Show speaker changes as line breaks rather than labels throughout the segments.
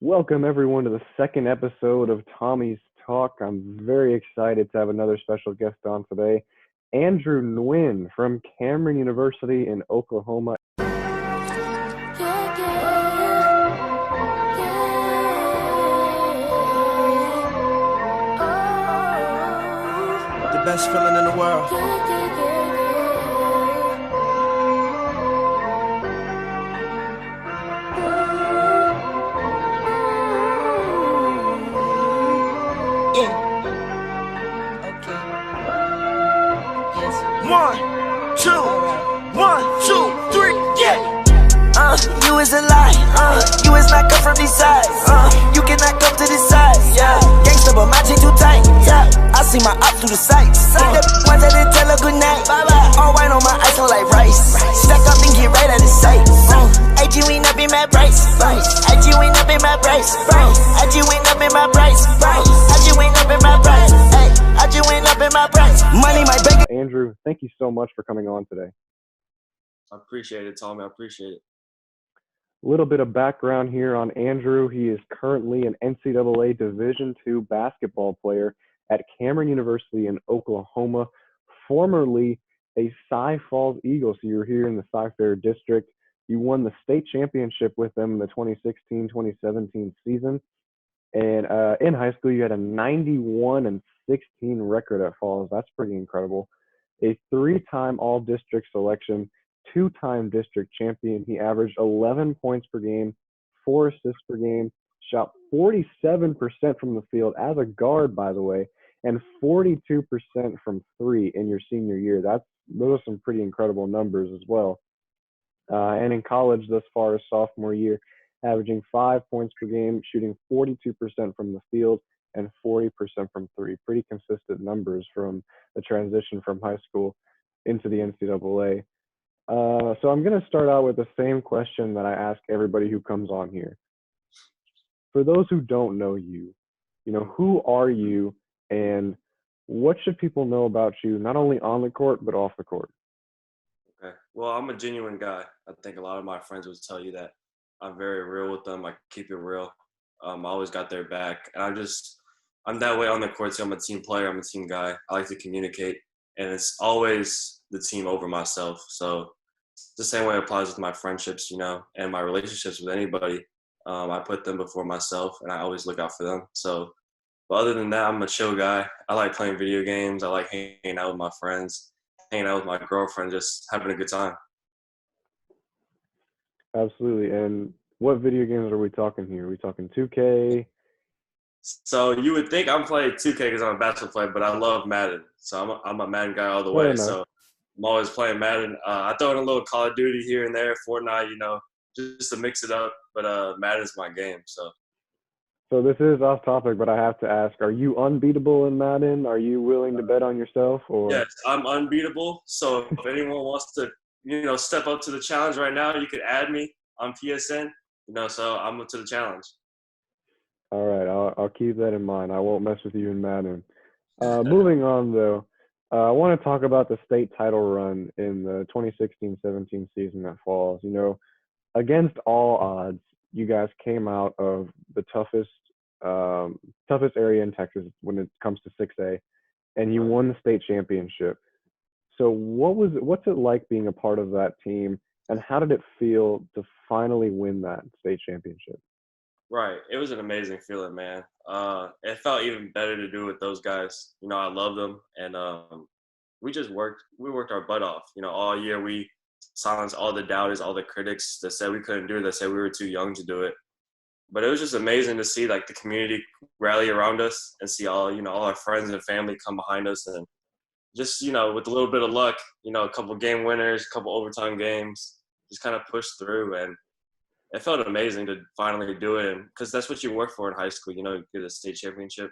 Welcome, everyone, to the second episode of Tommy's Talk. I'm very excited to have another special guest on today, Andrew Nguyen from Cameron University in Oklahoma.
The best feeling in the world. Yeah. Okay. Yes. 1, 2, 1, 2, 3, yeah. You is a lie. You is not come from these sides. You cannot come to this side. Yeah. Gangsta, but my chain too tight. Yeah. I see my op through the sights. The ones that didn't tell her good night. All white on my ice, look like rice. Stack up and get right out of sight. AG ain't up in my price. AG ain't up in my price. AG ain't up in my price. AG ain't up in my price. AG ain't up in my price. Money, my bank.
Andrew, thank you so much for coming on today.
I appreciate it, Tommy. I appreciate it.
A little bit of background here on Andrew. He is currently an NCAA Division II basketball player at Cameron University in Oklahoma, formerly a Cy Falls Eagle. So you're here in the Cy-Fair District. You won the state championship with them in the 2016-2017 season. And in high school, you had a 91-16 record at Falls. That's pretty incredible. A three-time all-district selection, two-time district champion. He averaged 11 points per game, 4 assists per game, shot 47% from the field as a guard, by the way, and 42% from three in your senior year. Those are some pretty incredible numbers as well. And in college thus far as sophomore year, averaging 5 points per game, shooting 42% from the field and 40% from three. Pretty consistent numbers from the transition from high school into the NCAA. So I'm going to start out with the same question that I ask everybody who comes on here. For those who don't know you, who are you and what should people know about you, not only on the court, but off the court?
Okay. Well, I'm a genuine guy. I think a lot of my friends would tell you that. I'm very real with them. I keep it real. I always got their back. And I'm that way on the court too. I'm a team player. I'm a team guy. I like to communicate. And it's always the team over myself. So the same way applies with my friendships, and my relationships with anybody. I put them before myself, and I always look out for them. So, but other than that, I'm a chill guy. I like playing video games. I like hanging out with my friends, hanging out with my girlfriend, just having a good time.
Absolutely. And what video games are we talking here? Are we talking 2K?
So you would think I'm playing 2K because I'm a basketball player, but I love Madden. So I'm a Madden guy all the way. So I'm always playing Madden. I throw in a little Call of Duty here and there, Fortnite, just to mix it up. But Madden's my game.
So this is off topic, but I have to ask, are you unbeatable in Madden? Are you willing to bet on yourself? Or?
Yes, I'm unbeatable. So if anyone wants to, step up to the challenge right now, you could add me on PSN. So I'm up to the challenge.
All right, I'll keep that in mind. I won't mess with you in Madden. Moving on, though, I want to talk about the state title run in the 2016-17 season at Falls. Against all odds, you guys came out of the toughest area in Texas when it comes to 6A, and you won the state championship. So what's it like being a part of that team, and how did it feel to finally win that state championship?
Right. It was an amazing feeling, man. It felt even better to do it with those guys. I love them, and we worked our butt off. All year we silenced all the doubters, all the critics that said we couldn't do it, that said we were too young to do it. But it was just amazing to see the community rally around us and see all our friends and family come behind us, and just with a little bit of luck, a couple game winners, a couple overtime games, just kind of push through. And it felt amazing to finally do it, because that's what you work for in high school. Get a state championship,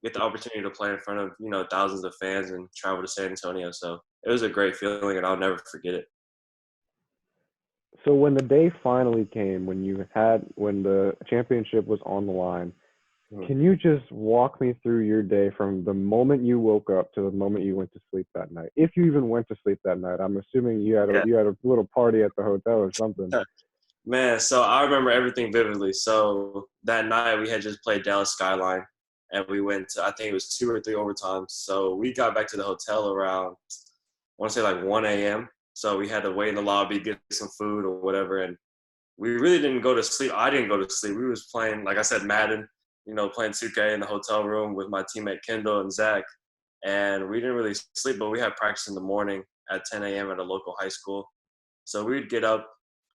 get the opportunity to play in front of thousands of fans and travel to San Antonio. So it was a great feeling, and I'll never forget it.
So when the day finally came, when the championship was on the line, can you just walk me through your day from the moment you woke up to the moment you went to sleep that night? If you even went to sleep that night, I'm assuming you had a little party at the hotel or something.
Man, so I remember everything vividly. So that night we had just played Dallas Skyline, and we went to, I think it was 2 or 3 overtimes. So we got back to the hotel around, I want to say like 1 a.m. So we had to wait in the lobby, get some food or whatever, and we really didn't go to sleep. I didn't go to sleep. We was playing, like I said, Madden, playing 2K in the hotel room with my teammate Kendall and Zach, and we didn't really sleep. But we had practice in the morning at 10 a.m. at a local high school. So we'd get up,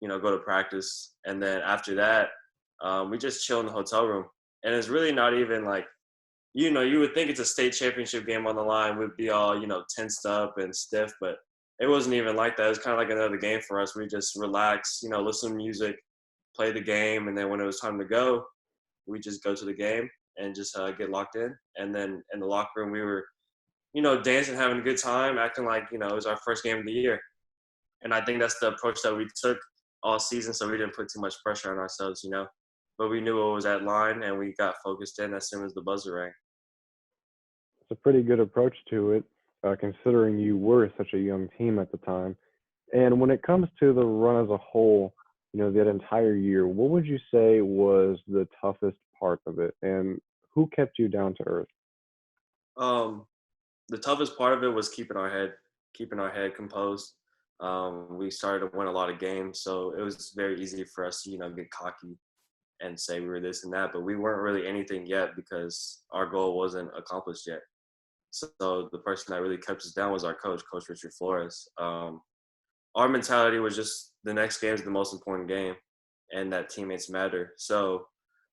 go to practice, and then after that, we just chill in the hotel room. And it's really not even like, you would think it's a state championship game on the line. We'd be all, tensed up and stiff, but it wasn't even like that. It was kind of like another game for us. We just relax, listen to music, play the game, and then when it was time to go, we just go to the game and just get locked in. And then in the locker room, we were, dancing, having a good time, acting like, it was our first game of the year. And I think that's the approach that we took all season, so we didn't put too much pressure on ourselves, But we knew what was at line, and we got focused in as soon as the buzzer rang.
It's a pretty good approach to it, considering you were such a young team at the time. And when it comes to the run as a whole, that entire year, what would you say was the toughest part of it, and who kept you down to earth?
Um, the toughest part of it was keeping our head composed. We started to win a lot of games, so it was very easy for us to, get cocky and say we were this and that, but we weren't really anything yet because our goal wasn't accomplished yet. So the person that really kept us down was our coach, Coach Richard Flores. Our mentality was just the next game is the most important game, and that teammates matter. So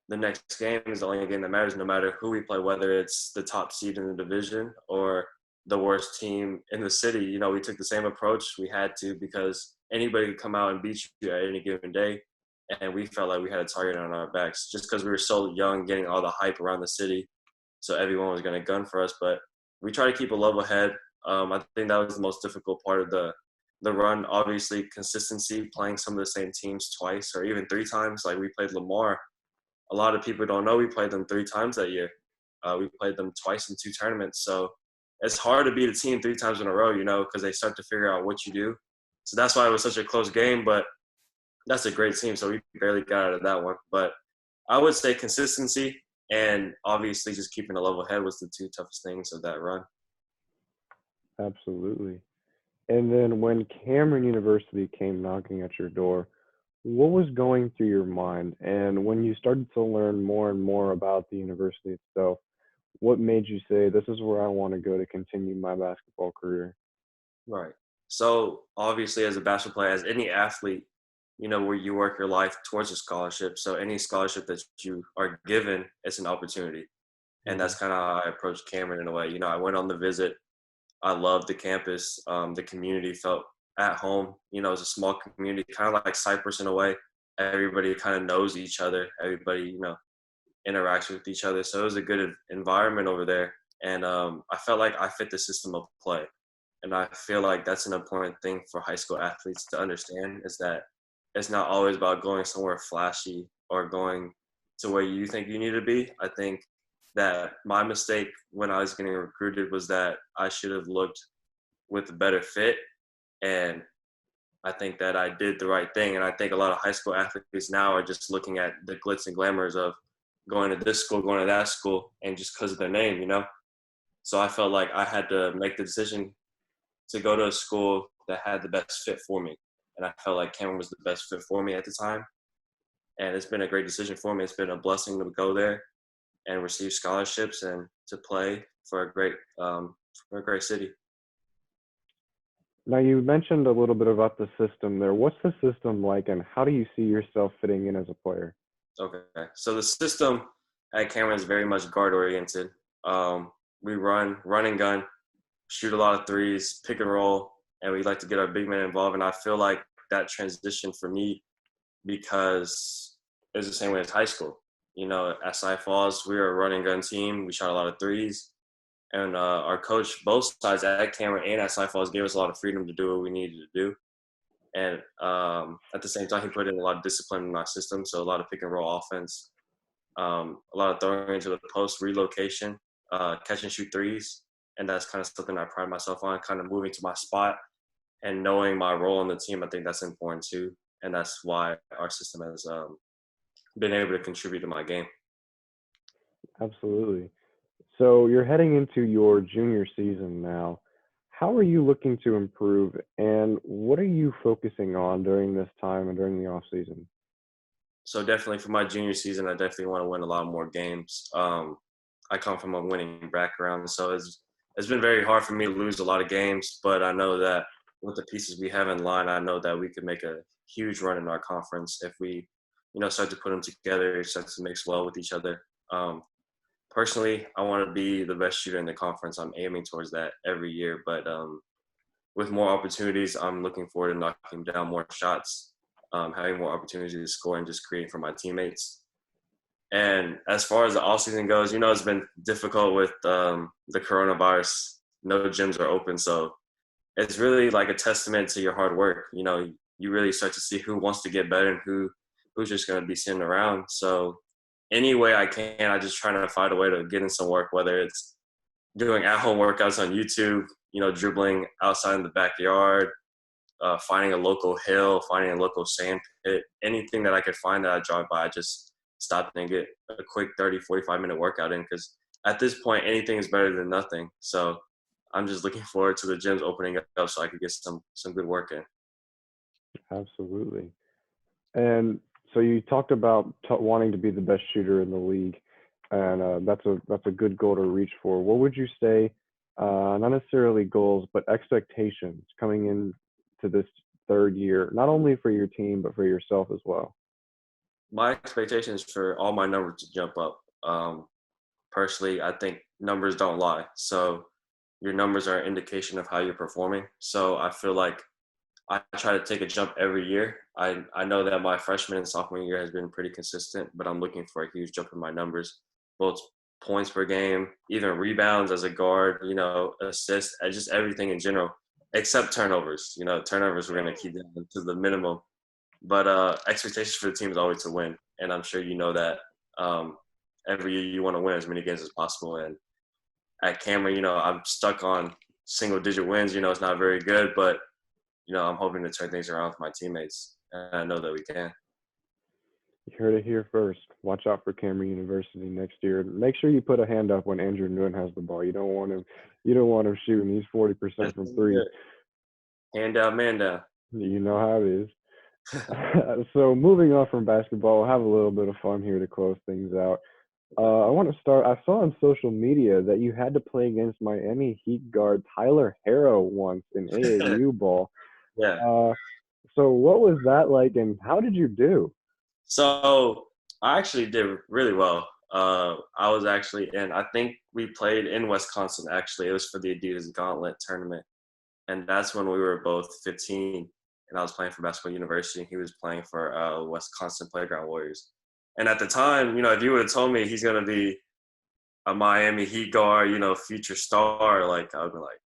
the next game is the only game that matters, no matter who we play, whether it's the top seed in the division or the worst team in the city. We took the same approach. We had to, because anybody could come out and beat you at any given day. And we felt like we had a target on our backs just because we were so young, getting all the hype around the city. So everyone was going to gun for us. But we try to keep a level head. I think that was the most difficult part of the run. Obviously, consistency, playing some of the same teams twice or even 3 times. Like we played Lamar. A lot of people don't know we played them 3 times that year. We played them twice in 2 tournaments. So it's hard to beat a team 3 times in a row, because they start to figure out what you do. So that's why it was such a close game. But that's a great team, so we barely got out of that one. But I would say consistency and obviously just keeping a level head was the 2 toughest things of that run.
Absolutely. And then when Cameron University came knocking at your door, what was going through your mind? And when you started to learn more and more about the university itself, what made you say, this is where I want to go to continue my basketball career?
Right. So obviously as a basketball player, as any athlete, where you work your life towards a scholarship. So any scholarship that you are given, it's an opportunity. And that's kind of how I approached Cameron in a way. I went on the visit. I loved the campus. The community felt at home. It's a small community, kind of like Cyprus in a way. Everybody kind of knows each other. Everybody, interacts with each other. So it was a good environment over there. And I felt like I fit the system of play. And I feel like that's an important thing for high school athletes to understand, is that it's not always about going somewhere flashy or going to where you think you need to be. I think that my mistake when I was getting recruited was that I should have looked with a better fit. And I think that I did the right thing. And I think a lot of high school athletes now are just looking at the glitz and glamours of going to this school, going to that school, and just because of their name, So I felt like I had to make the decision to go to a school that had the best fit for me. And I felt like Cameron was the best fit for me at the time. And it's been a great decision for me. It's been a blessing to go there and receive scholarships and to play for a great city.
Now, you mentioned a little bit about the system there. What's the system like, and how do you see yourself fitting in as a player?
Okay. So the system at Cameron is very much guard oriented. We run and gun, shoot a lot of threes, pick and roll, and we like to get our big men involved. And I feel like that transition for me, because it's the same way as high school. At Cy Falls, we were a run and gun team. We shot a lot of threes. And our coach, both sides at Cameron and at Cy Falls, gave us a lot of freedom to do what we needed to do. And at the same time, he put in a lot of discipline in our system. So a lot of pick and roll offense, a lot of throwing into the post, relocation, catch and shoot threes. And that's kind of something I pride myself on, kind of moving to my spot and knowing my role on the team. I think that's important too. and that's why our system has been able to contribute to my game.
Absolutely. So you're heading into your junior season now. How are you looking to improve, and what are you focusing on during this time and during the off season?
So definitely for my junior season, I definitely want to win a lot more games. I come from a winning background, so it's been very hard for me to lose a lot of games. But I know that with the pieces we have in line, I know that we could make a huge run in our conference if we, start to put them together, start to mix well with each other. Personally, I want to be the best shooter in the conference. I'm aiming towards that every year, but with more opportunities, I'm looking forward to knocking down more shots, having more opportunities to score, and just creating for my teammates. And as far as the off season goes, it's been difficult with the coronavirus. No gyms are open, so it's really like a testament to your hard work. You really start to see who wants to get better and who's just going to be sitting around. So any way I can, I just try to find a way to get in some work, whether it's doing at-home workouts on YouTube, dribbling outside in the backyard, finding a local hill, finding a local sand pit, anything that I could find that I drive by, I just stop and get a quick 30, 45-minute workout in, because at this point, anything is better than nothing. So I'm just looking forward to the gyms opening up so I could get some good work in.
Absolutely. And so you talked about wanting to be the best shooter in the league, and that's a good goal to reach for. What would you say, not necessarily goals, but expectations coming into this third year, not only for your team but for yourself as well?
My expectation is for all my numbers to jump up. Personally, I think numbers don't lie. So your numbers are an indication of how you're performing. So I feel like I try to take a jump every year. I know that my freshman and sophomore year has been pretty consistent, but I'm looking for a huge jump in my numbers, both points per game, even rebounds as a guard, assists, and just everything in general, except turnovers. Turnovers we're going to keep them to the minimum. But expectations for the team is always to win, and I'm sure you know that every year you want to win as many games as possible. And at Cameron, I'm stuck on single-digit wins. It's not very good, but I'm hoping to turn things around with my teammates, and I know that we can.
You heard it here first. Watch out for Cameron University next year. Make sure you put a hand up when Andrew Nguyen has the ball. You don't want him. You don't want him shooting. He's 40% from three.
Hand down, man down.
You know how it is. So moving on from basketball, we'll have a little bit of fun here to close things out. I want to start. I saw on social media that you had to play against Miami Heat guard Tyler Harrow once in AAU ball.
Yeah.
So what was that like, and how did you do?
So I actually did really well. I was actually in, I think we played in Wisconsin, actually. It was for the Adidas Gauntlet tournament. And that's when we were both 15. And I was playing for Basketball University, and he was playing for Wisconsin Playground Warriors. And at the time, if you would have told me he's going to be a Miami Heat guard, future star, like, I would be like,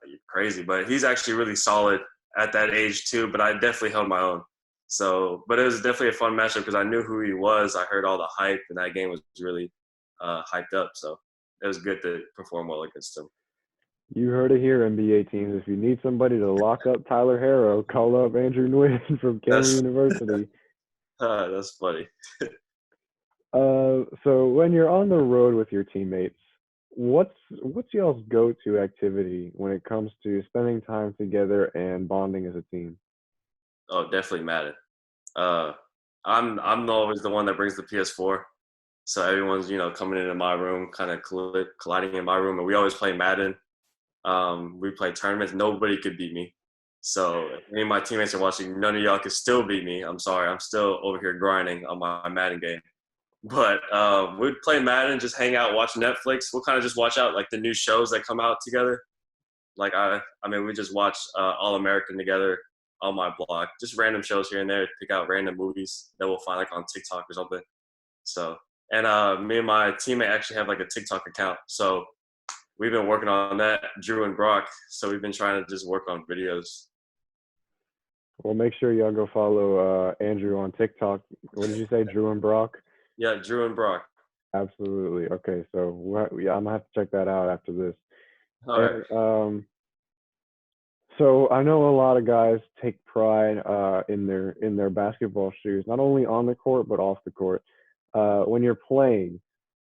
you're crazy. But he's actually really solid at that age too, but I definitely held my own. So, but it was definitely a fun matchup because I knew who he was. I heard all the hype, and that game was really hyped up. So it was good to perform well against him.
You heard it here, NBA teams. If you need somebody to lock up Tyler Harrow, call up Andrew Nguyen from Cameron University.
That's funny.
So when you're on the road with your teammates, what's y'all's go-to activity when it comes to spending time together and bonding as a team?
Oh, definitely Madden. I'm always the one that brings the PS4, so everyone's coming into my room, kind of colliding in my room, and we always play Madden. We play tournaments. Nobody could beat me. So if any of my teammates are watching, none of y'all can still beat me. I'm sorry. I'm still over here grinding on my Madden game. But we'd play Madden, just hang out, watch Netflix. We'll kind of just watch out like the new shows that come out together. Like we just watch All American together on my blog. Just random shows here and there. Pick out random movies that we'll find like on TikTok or something. So, and me and my teammate actually have like a TikTok account. So we've been working on that, Drew and Brock. So we've been trying to just work on videos.
Well, make sure y'all go follow Andrew on TikTok. What did you say, Drew and Brock?
Yeah, Drew and Brock.
Absolutely. Okay, so I'm gonna have to check that out after this.
All right.
So I know a lot of guys take pride in their basketball shoes, not only on the court but off the court. When you're playing,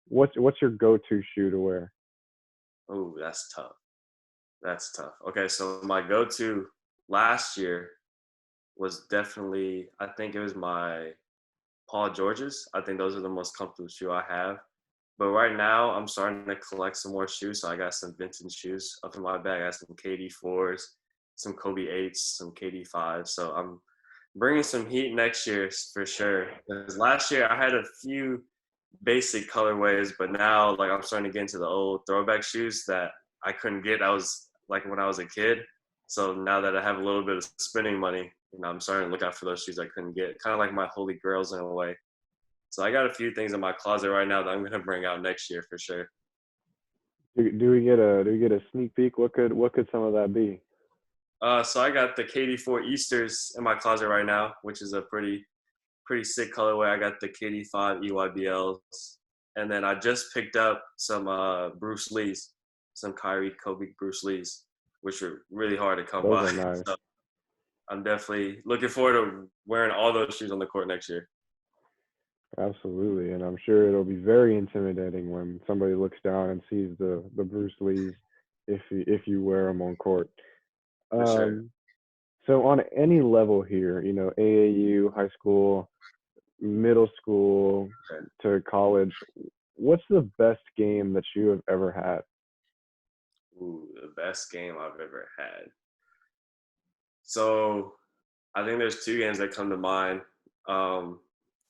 what's your go-to shoe to wear?
Oh, that's tough. That's tough. Okay, so my go-to last year was definitely, I think it was my Paul George's. I think those are the most comfortable shoe I have. But right now, I'm starting to collect some more shoes. So I got some vintage shoes up in my bag. I got some KD4s, some Kobe 8s, some KD5s. So I'm bringing some heat next year for sure. Because last year I had a few basic colorways, but now like I'm starting to get into the old throwback shoes that I couldn't get. I was like when I was a kid. So now that I have a little bit of spending money, I'm starting to look out for those shoes I couldn't get. Kind of like my holy grails in a way. So I got a few things in my closet right now that I'm gonna bring out next year for sure.
Do we get a sneak peek? What could some of that be?
So I got the KD4 Easters in my closet right now, which is a pretty sick colorway. I got the KD5 EYBLs, and then I just picked up some Bruce Lee's, some Kyrie Kobe Bruce Lee's, which are really hard to come
Those
by.
are nice.
So I'm definitely looking forward to wearing all those shoes on the court next year.
Absolutely, and I'm sure it'll be very intimidating when somebody looks down and sees the Bruce Lees if you wear them on court.
For sure.
Um, so on any level here, AAU, high school, middle school
Okay.
to college, what's the best game that you have ever had?
Ooh, the best game I've ever had. So I think there's two games that come to mind. Um,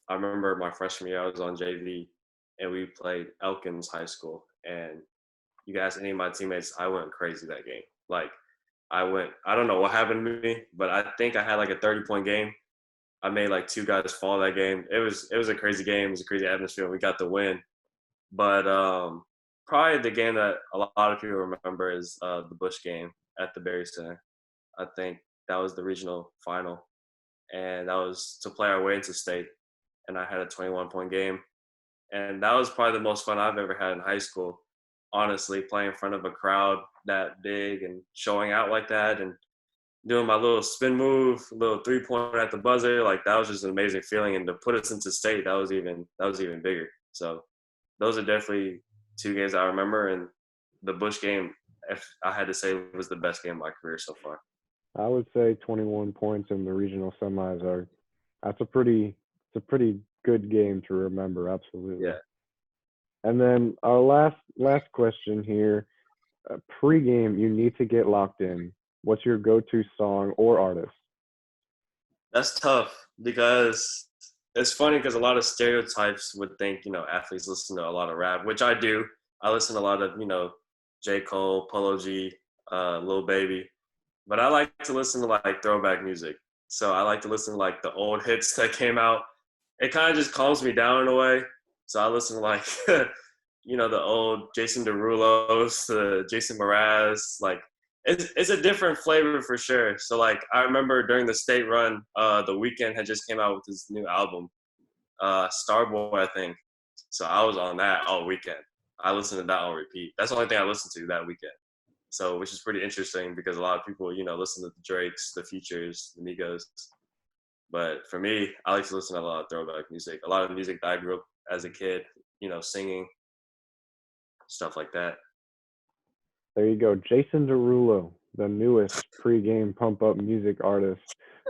I remember my freshman year, I was on JV, and we played Elkins High School. And you guys, any of my teammates, I went crazy that game. Like, I don't know what happened to me, but I think I had like a 30-point game. I made like two guys fall that game. It was a crazy game. It was a crazy atmosphere. We got the win. But probably the game that a lot of people remember is the Bush game at the Berry Center. I think that was the regional final, and that was to play our way into state. And I had a 21-point game, and that was probably the most fun I've ever had in high school. Honestly, playing in front of a crowd that big and showing out like that, and doing my little spin move, little 3-pointer at the buzzer, like that was just an amazing feeling. And to put us into state, that was even bigger. So those are definitely two games I remember, and the Bush game, if I had to say, was the best game of my career so far.
I would say 21 points in the regional semis are that's a pretty good game to remember, absolutely.
Yeah,
And then our last question here, pre-game, you need to get locked in. What's your go-to song or artist?
that's tough because it's funny because a lot of stereotypes would think, athletes listen to a lot of rap, which I do. I listen to a lot of, J. Cole, Polo G, Lil Baby. But I like to listen to like throwback music. So I like to listen to like the old hits that came out. It kind of just calms me down in a way. So I listen to like, the old Jason Derulo's, the Jason Mraz. Like it's a different flavor for sure. So like I remember during the state run, the Weeknd had just came out with his new album, Starboy, I think. So I was on that all weekend. I listened to that on repeat. That's the only thing I listened to that weekend. So, which is pretty interesting because a lot of people, listen to the Drakes, the Futures, the Migos. But for me, I like to listen to a lot of throwback music, a lot of music that I grew up as a kid, singing, stuff like that.
There you go, Jason Derulo, the newest pre-game pump-up music artist,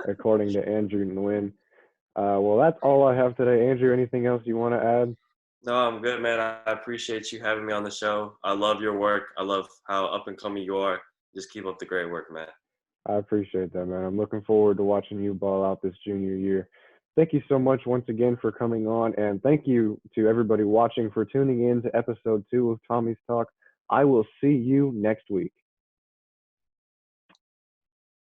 according to Andrew Nguyen. Well, that's all I have today. Andrew, anything else you want to add?
No, I'm good, man. I appreciate you having me on the show. I love your work. I love how up and coming you are. Just keep up the great work, man.
I appreciate that, man. I'm looking forward to watching you ball out this junior year. Thank you so much once again for coming on, and thank you to everybody watching for tuning in to episode 2 of Tommy's Talk. I will see you next week.